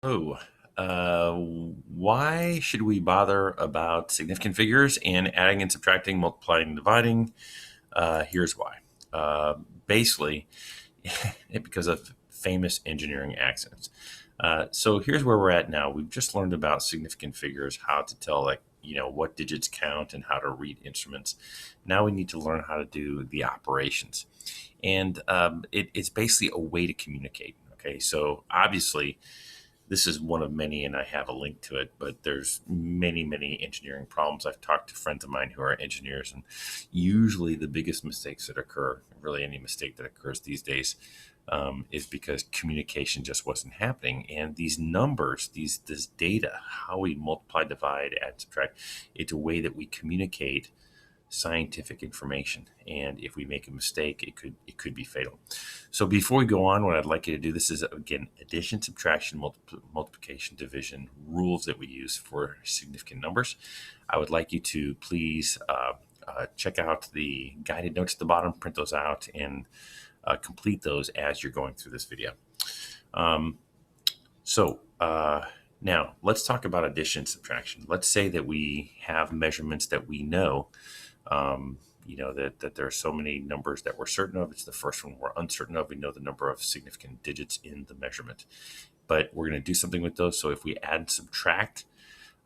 Oh, why should we bother about significant figures and adding and subtracting, multiplying and dividing? Here's why. Uh, Basically, because of famous engineering accidents. So here's where we're at now. We've just learned about significant figures, how to tell, what digits count and how to read instruments. Now we need to learn how to do the operations. And it's basically a way to communicate. Okay, so obviously, this is one of many, and I have a link to it, but there's many, many engineering problems. I've talked to friends of mine who are engineers, and usually the biggest mistakes that occur, really any mistake that occurs these days, is because communication just wasn't happening. And these numbers, this data, how we multiply, divide, add, subtract, it's a way that we communicate scientific information, and if we make a mistake, it could be fatal. So before we go on, what I'd like you to do, this is again addition, subtraction, multiplication, division rules that we use for significant numbers. I would like you to please check out the guided notes at the bottom, print those out, and complete those as you're going through this video. um, so now let's talk about addition and subtraction. Let's say that we have measurements that we know, that there are so many numbers that we're certain of. It's the first one we're uncertain of. We know the number of significant digits in the measurement, but we're going to do something with those. So if we add and subtract,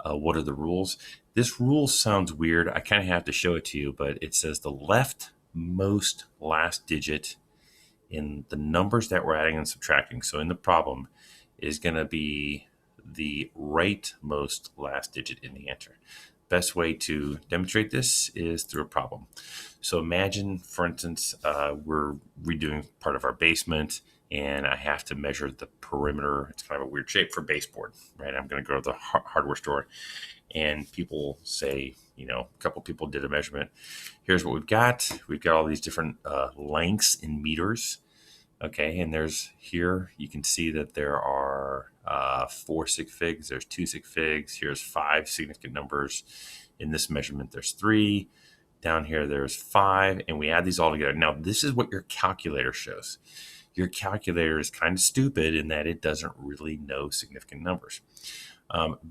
what are the rules? This rule sounds weird. I kind of have to show it to you, but it says the leftmost last digit in the numbers that we're adding and subtracting. So in the problem is going to be the rightmost last digit in the answer. Best way to demonstrate this is through a problem. So imagine, for instance, we're redoing part of our basement, and I have to measure the perimeter. It's kind of a weird shape for baseboard, right? I'm going to go to the hardware store, and people say, a couple people did a measurement. Here's what we've got. We've got all these different lengths in meters. Okay, and there's here, you can see that there are 4 sig figs, there's 2 sig figs, here's 5 significant numbers. In this measurement, there's 3. Down here, there's 5, and we add these all together. Now, this is what your calculator shows. Your calculator is kind of stupid in that it doesn't really know significant numbers.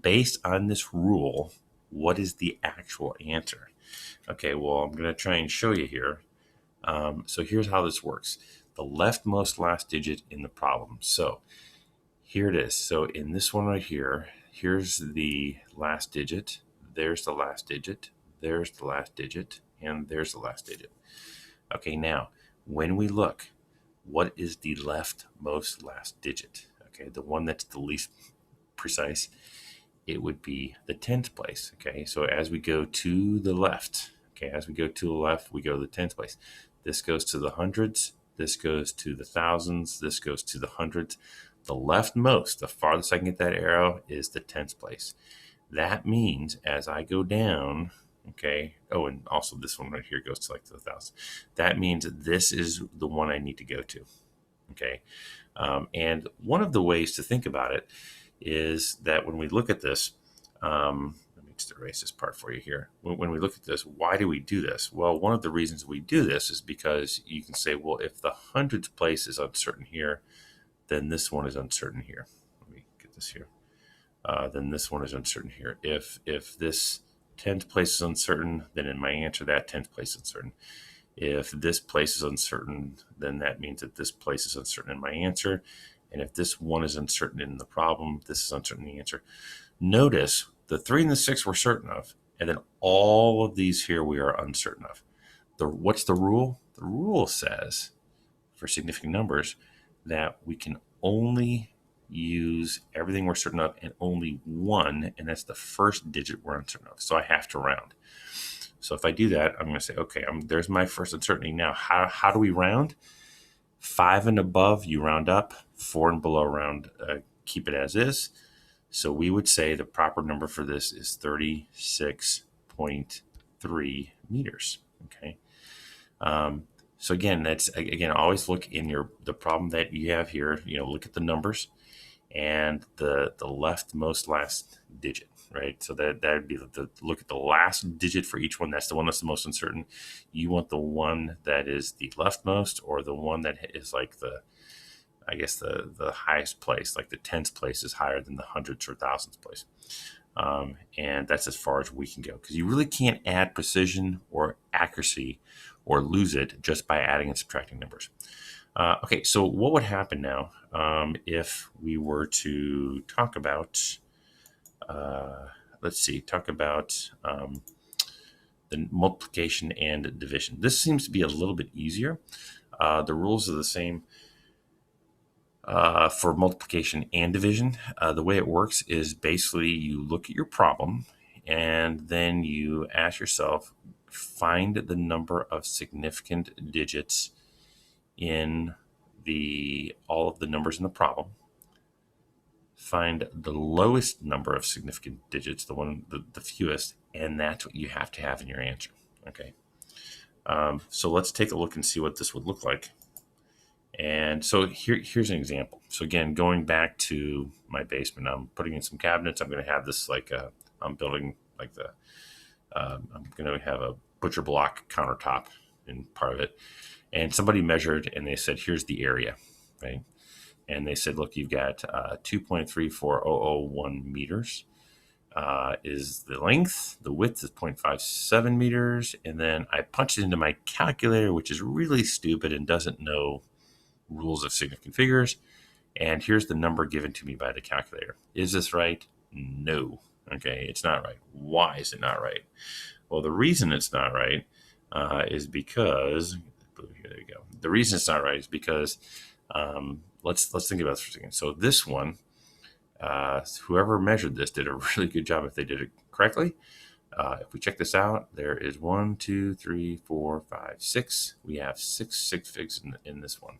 Based on this rule, what is the actual answer? Okay, well, I'm going to try and show you here. So here's how this works. The leftmost last digit in the problem. So here it is. So in this one right here, here's the last digit. There's the last digit. There's the last digit. And there's the last digit. Okay, now, when we look, what is the leftmost last digit? Okay, the one that's the least precise, it would be the 10th place. Okay, so as we go to the left, we go to the 10th place. This goes to the hundreds. This goes to the thousands. This goes to the hundreds. The leftmost, the farthest I can get that arrow, is the 10th place. That means as I go down, okay, oh, and also this one right here goes to like the thousands. That means this is the one I need to go to, okay? And one of the ways to think about it is that when we look at this, let me just erase this part for you here. When we look at this, why do we do this? Well, one of the reasons we do this is because you can say, well, if the hundreds place is uncertain here, then this one is uncertain here. Let me get this here. Then this one is uncertain here. If this 10th place is uncertain, then in my answer, that 10th place is uncertain. If this place is uncertain, then that means that this place is uncertain in my answer. And if this one is uncertain in the problem, this is uncertain in the answer. Notice the 3 and the 6 we're certain of, and then all of these here we are uncertain of. What's the rule? The rule says, for significant numbers, that we can only use everything we're certain of and only one, and that's the first digit we're uncertain of. So I have to round. So if I do that, I'm going to say, okay, there's my first uncertainty. Now, how do we round? 5 and above, you round up. 4 and below, round, keep it as is. So we would say the proper number for this is 36.3 meters. Okay. So again, always look in the problem that you have here. Look at the numbers and the leftmost last digit, right? So that would be look at the last digit for each one. That's the one that's the most uncertain. You want the one that is the leftmost, or the one that is like the I guess the highest place, like the tens place, is higher than the hundreds or thousands place. And that's as far as we can go, because you really can't add precision or accuracy or lose it just by adding and subtracting numbers. Okay, so what would happen now if we were to talk about, talk about the multiplication and division. This seems to be a little bit easier. The rules are the same for multiplication and division. The way it works is basically you look at your problem and then you ask yourself, find the number of significant digits in all of the numbers in the problem. Find the lowest number of significant digits, the fewest, and that's what you have to have in your answer. Okay. So let's take a look and see what this would look like. And so here's an example. So again, going back to my basement, I'm putting in some cabinets. I'm going to have this I'm building I'm going to have a butcher block countertop in part of it. And somebody measured and they said, here's the area, right? And they said, look, you've got 2.34001 meters is the length. The width is 0.57 meters. And then I punched it into my calculator, which is really stupid and doesn't know rules of significant figures. And here's the number given to me by the calculator. Is this right? No. Okay, it's not right. Why is it not right? Well, the reason it's not right is because, there you go. The reason it's not right is because, let's think about this for a second. So this one, whoever measured this did a really good job if they did it correctly. If we check this out, there is 1, 2, 3, 4, 5, 6. We have six sig figs in this one.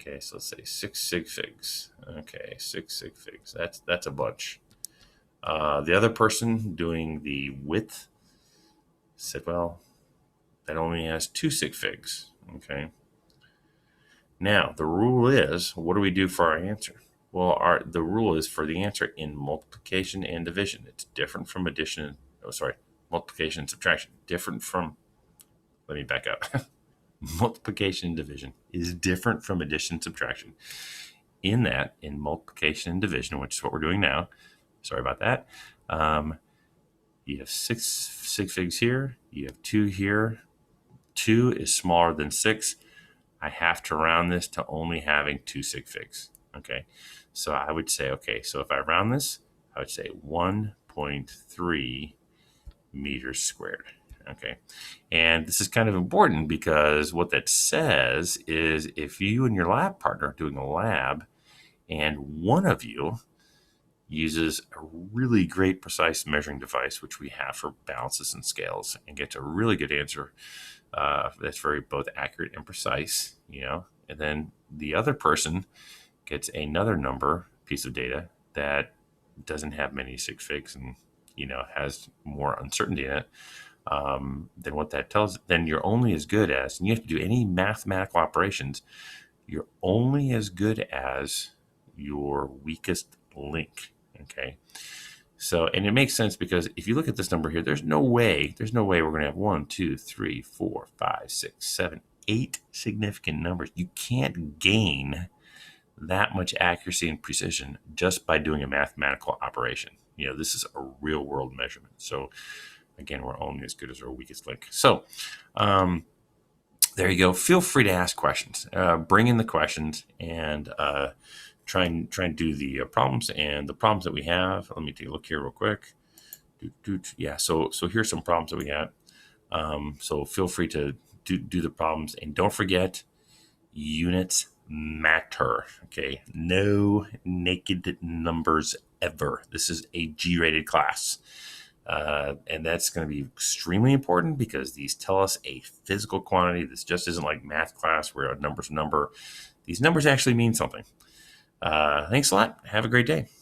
Okay, so let's say 6 sig figs. Okay, 6 sig figs. That's a bunch. The other person doing the width said, well, that only has 2 sig figs. Okay. Now, the rule is, what do we do for our answer? Well, the rule is for the answer in multiplication and division. It's different from multiplication and subtraction. Let me back up. Multiplication and division is different from addition and subtraction. In multiplication and division, which is what we're doing now, sorry about that, you have 6 sig figs here, you have 2 here. 2 is smaller than 6. I have to round this to only having 2 sig figs. Okay, so I would say, so if I round this, I would say 1.3 meters squared. Okay, and this is kind of important because what that says is if you and your lab partner are doing a lab and one of you uses a really great precise measuring device, which we have for balances and scales, and gets a really good answer that's very both accurate and precise, and then the other person gets another piece of data that doesn't have many sig figs and has more uncertainty in it, then what that tells, then you're only as good as, and you have to do any mathematical operations, you're only as good as your weakest link. Okay, so, and it makes sense because if you look at this number here, there's no way we're going to have 1, 2, 3, 4, 5, 6, 7, 8 significant numbers. You can't gain that much accuracy and precision just by doing a mathematical operation. This is a real world measurement. So again, we're only as good as our weakest link. So there you go. Feel free to ask questions. Bring in the questions and try and do the problems, and the problems that we have. Let me take a look here real quick. Yeah, so here's some problems that we got. So feel free to do the problems, and don't forget, units matter. Okay, no naked numbers ever. This is a G-rated class. And that's going to be extremely important because these tell us a physical quantity. This just isn't like math class where a number's a number. These numbers actually mean something. Thanks a lot. Have a great day.